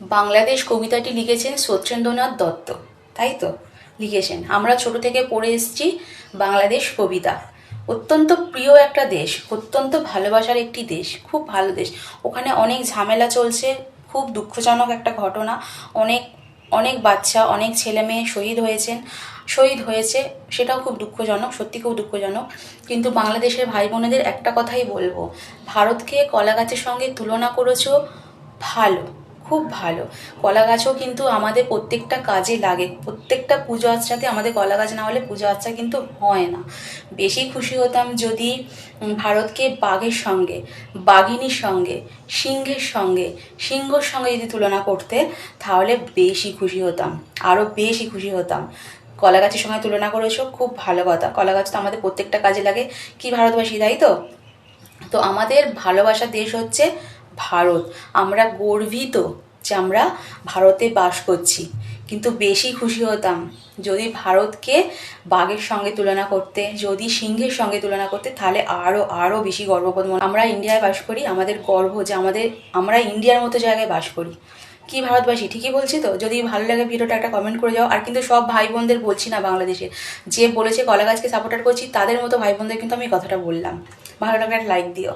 বাংলাদেশ কবিতাটি লিখেছেন সত্যেন্দ্রনাথ দত্ত, তাই তো লিখেছেন। আমরা ছোট থেকে পড়ে এসেছি বাংলাদেশ কবিতা। অত্যন্ত প্রিয় একটা দেশ, অত্যন্ত ভালোবাসার একটি দেশ, খুব ভালো দেশ। ওখানে অনেক ঝামেলা চলছে, খুব দুঃখজনক একটা ঘটনা। অনেক অনেক বাচ্চা, অনেক ছেলে মেয়ে শহীদ হয়েছে, সেটাও খুব দুঃখজনক, সত্যি খুব দুঃখজনক। কিন্তু বাংলাদেশের ভাই বোনেদের একটা কথাই বলবো, ভারতকে কলা গাছের সঙ্গে তুলনা করেছো, ভালো, খুব ভালো। কলা গাছও কিন্তু আমাদের প্রত্যেকটা কাজে লাগে, প্রত্যেকটা পুজো আচ্চাতে আমাদের কলা গাছ না হলে পুজো আচ্চা কিন্তু হয় না। বেশি খুশি হতাম যদি ভারতকে বাঘের সঙ্গে, বাঘিনীর সঙ্গে, সিংহর সঙ্গে যদি তুলনা করতে, তাহলে বেশি খুশি হতাম, আরও বেশি খুশি হতাম। কলা গাছের সঙ্গে তুলনা করেছো, খুব ভালো কথা। কলা গাছ তো আমাদের প্রত্যেকটা কাজে লাগে, কি ভারতবাসী, তাই তো? তো আমাদের ভালোবাসার দেশ হচ্ছে ভারত। আমরা গর্বিত যে আমরা ভারতে বাস করছি। কিন্তু বেশি খুশি হতাম যদি ভারতকে বাঘের সঙ্গে তুলনা করতে, যদি সিংহের সঙ্গে তুলনা করতে, তাহলে আরও আরও বেশি গর্ববোধ মনে। আমরা ইন্ডিয়ায় বাস করি, আমাদের গর্ব যে আমরা ইন্ডিয়ার মতো জায়গায় বাস করি। কি ভারতবাসী, ঠিকই বলছি তো? যদি ভালো লাগে ভিডিওটা একটা কমেন্ট করে যাও। আর কিন্তু সব ভাই বোনদের বলছি না, বাংলাদেশে যে বলেছে কলা গাছকে সাপোর্টার করছি তাদের মতো ভাই বোনদের কিন্তু আমি কথাটা বললাম। ভালো লাগলে একটা লাইক দিও।